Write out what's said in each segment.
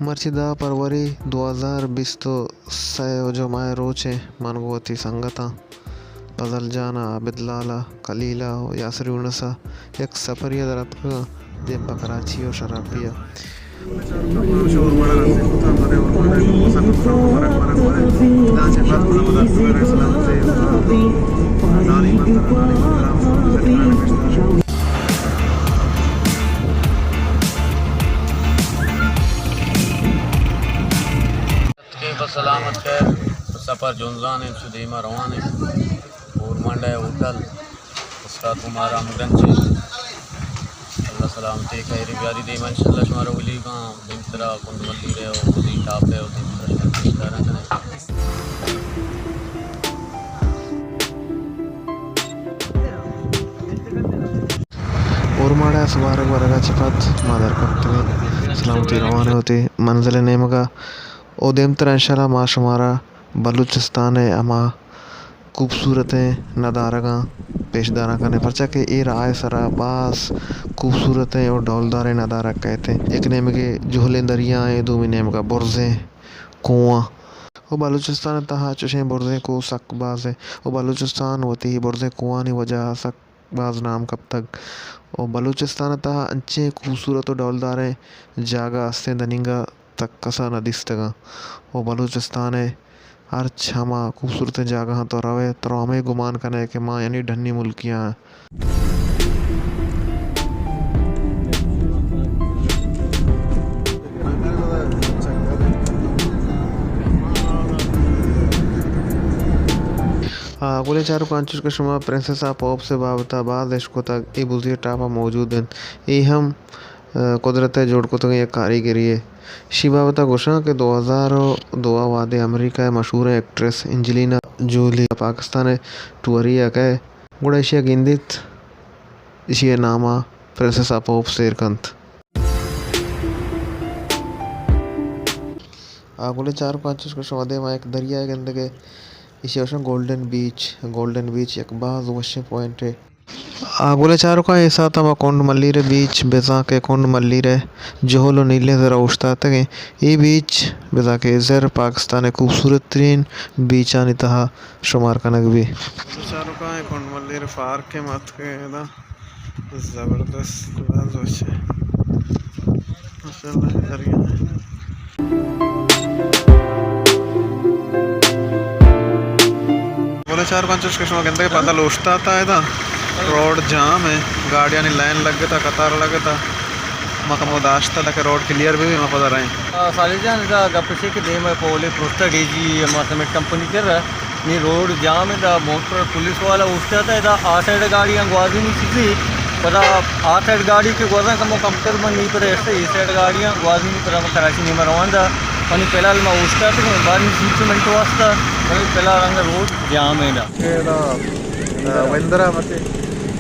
मर्चिदा फरवरी 2020 जो माए रोचे मनगोती संगता पजल जाना आबिदलाला कलीला यासर यूनसा एक सफरिया दरत का देम कराची और शराबिया सलामत खैर सफ़र जुनजान सुदीमा रवान और मंडा होटल उसका तुम्हारा मुगन से अल्लाह सलामती खैर प्यारी दे इंशाल्लाह शुमारा वली का दिमतरा कुंदमती रे और खुदी टाप है और दिमतरा कने और माड़ा सवार वरगा चिपत मादर कप्ते सलामती रवान होती मंजिल नेमगा ओ देमतरा इंशाल्लाह मा शुमारा बलूचिस्तान है अमा खूबसूरत नदारगा पेशदारा करने परचा के ए राय सरा बास खूबसूरत है और डौलदार नदारा कहते हैं एक नेम के जोहले दरिया है दो नेम का बुर्जे कुआं वो बलूचिस्तान तहा चुशे बुर्जे को सकबाज है वो बलूचिस्तान होती ही बुर्जे कुआं नहीं वजह सकबाज नाम कब तक और बलूचिस्तान तहा अच्छे खूबसूरत और डौलदार है जागा से दनिंगा तक कसा नदिस्तगा वो बलूचिस्तान है हर छमा खूबसूरत जगह तो रवे तो हमें गुमान करने के माँ यानी ढन्नी मुल्कियाँ अगले चार पाँच के शुमा प्रिंसेस ऑफ पॉप से बाबता बाद इश्को तक ये बुझिए टापा मौजूद हैं ये हम कुदरत जोड़ को तो ये कारीगरी है शिबावता घोषणा के 2002 वादे अमेरिका मशहूर एक्ट्रेस एंजेलिना जोली पाकिस्तान टूरिया के गुड़ा एशिया गिंदित इशिया नामा प्रिंसेस ऑफ पॉप सेरकंत आगुले चार पाँच के शवादे में एक दरिया के अंदर के इशिया गोल्डन बीच एक बाज वश्य पॉइंट है आगुले चारों का ऐसा था कोंड मल्ली रे बीच बेजा के कोंड मल्ली रे जोहलो नीले ज़रा उठता तक ये बीच बेजा के ज़र पाकिस्तान खूबसूरत तरीन बीच आनी तहा शुमार कनक भी चारों का कोंड मल्ली रे फार के मत के ना ज़बरदस्त बाज वश्य माशाल्लाह दरिया बोले चार पाँच उसके शुमा कहते पता लोचता था है ना रोड जाम है गाड़ियाँ नहीं लाइन लग गया था कतार लगे था मकम दाश्ता था कि रोड क्लियर भी मैं पता रहे सालिजान का गपसे के दे में पोले प्रोस्टा डीजी मासमेट कंपनी कर रहा नी रोड जाम है दा मोटर पुलिस वाला उठता था इधर आ साइड गाड़ियाँ ग्वाजी नहीं सीधी पता आ साइड गाड़ी के ग्वाजा का कम कर मन नहीं पर ऐसे इस साइड गाड़ियाँ ग्वाजी नहीं पर कराची नहीं मरवान था पनी पहला मैं उठता था बाद में सीट मिनट वास्ता पहला रंग रोड जाम है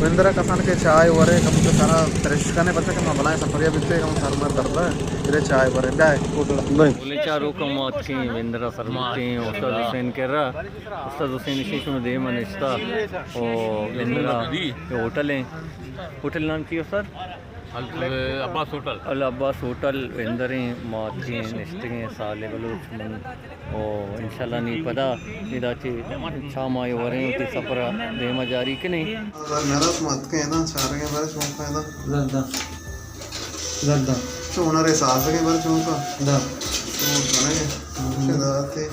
वेंदरा कसान के चाय वरे कम से सारा फ्रेश करने बच्चा कम बनाए सफरिया बिते कम सरमर करता है तेरे चाय वरे जाए बोले चारों कम अच्छी वेंदरा सरमती उस्ताद हुसैन कह रहा उस्ताद हुसैन इसी में दे मनस्ता और वेंदरा होटल है होटल नाम की सर अल अब्बास होटल वेंदरे माची निस्टिंग साले बलूच मन और इंशाल्लाह नहीं पता इदाचे छा माय वरे की सफर देमा जारी के नहीं नरस मत के ना चार के बारे चौंक है ना जद्दा चोना रे सास के बारे चौंक दा तो बने दाते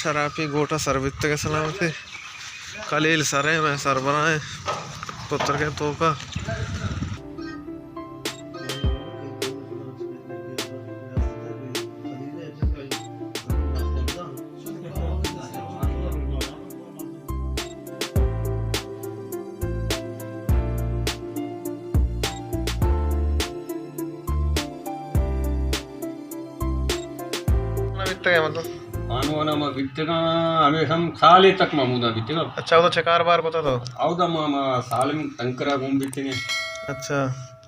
शराबी गोटा सरबित के सलामती कलील सरे में सर बनाए पुत्र के तो का बीतते गए मतलब? पानवाना में बीतेगा हमें हम साले तक मामूदा बीतेगा। अच्छा, वो तो छकार बार को तो औदा मामा साल में टंकरा घूम बीतेंगे। अच्छा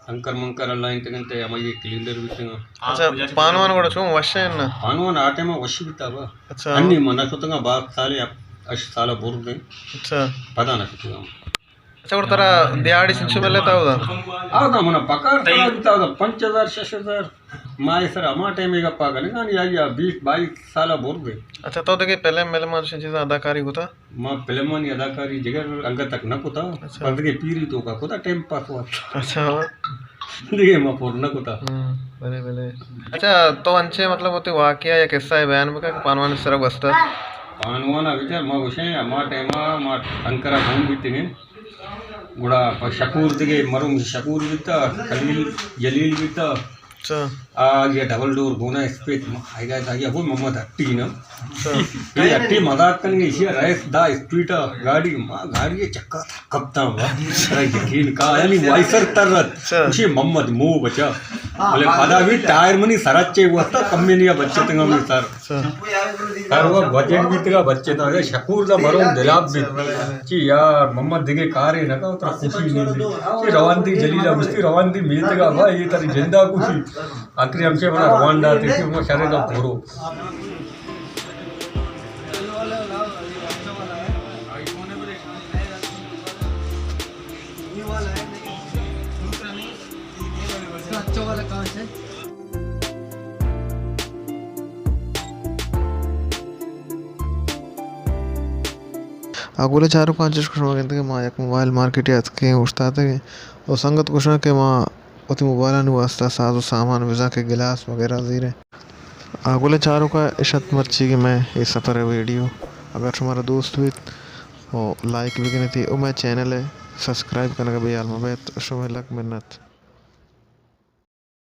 टंकर मंकर अल्लाह इंतगंते हमारे क्लिंडर बीतेगा। अच्छा पानवान కూడా చూ వశ్యన్న पानवाना आटे में वशी बीतावा। अच्छा अन्नी मना सोतंगा बाप साले अश साला बोर दे अच्छा पता ना सोतंगा। अच्छा और तारा दिहाड़ी सिंचु में लेता होगा? औदा मना पकार तला बीतावा 5000 6000 माए सर हमा टाइम में गप्पा करेगा नहीं आया 20 22 साला बोर दे। अच्छा तो देखिए पहले मेले में चीज़ अदाकारी होता। मां फिल्मनी अदाकारी जगह अंग तक न कोता अच्छा। पर के पीरी तो का कोता टाइम पास हुआ। अच्छा देखिए मां फोड़ न कोता। भले भले। अच्छा तो अंचे मतलब होते वाकया या किस्सा है बयान में का पानवान सरग बसता पानवाना विचार मां उसे मा टाइम मां अंकरा घूम बीते गुड़ा पर शकूर दिगे मरुम शकूर बीता खलील जलील बीता। अच्छा ये डबल डोर गोना स्पेस आएगा जाइए वो मोहम्मद हट्टी ना अच्छा ये हट्टी मजाक करने इसी रेस दा स्पीड गाड़ी मां गाड़ी ये चक्का था कपता हुआ यकीन का यानी वाइसर तरत उसी मोहम्मद मुंह बचा बोले पदा भी टायर मनी सराचे हुआ था कम्युनिया बच्चे तंगा में सर सर वो बजट भी तेरा बच्चे था ये शकूर दा मरो दिलाब भी जी यार मोहम्मद दिगे कार है ना का उतना खुशी नहीं थी रवानदी जलीला मुस्ती रवानदी मीत का भाई ये तेरी जिंदा खुशी आखिरी हमसे बना रवांडा थी कि वो शरीर का भरो आगोले चारों पांच कुछ कहते माँ एक मोबाइल मार्केट याद के उठता है और संगत कुछ ना के माँ उतनी मोबाइल नहीं वास्ता साजो सामान विजा के गिलास वगैरह जीरे आगोले चारों का इशत मर्ची कि मैं ये सफ़र है वीडियो अगर तुम्हारा दोस्त हुई और लाइक भी करनी थी और मैं चैनल है सब्सक्राइब करने का भी आलमा शुभ लक मिन्नत।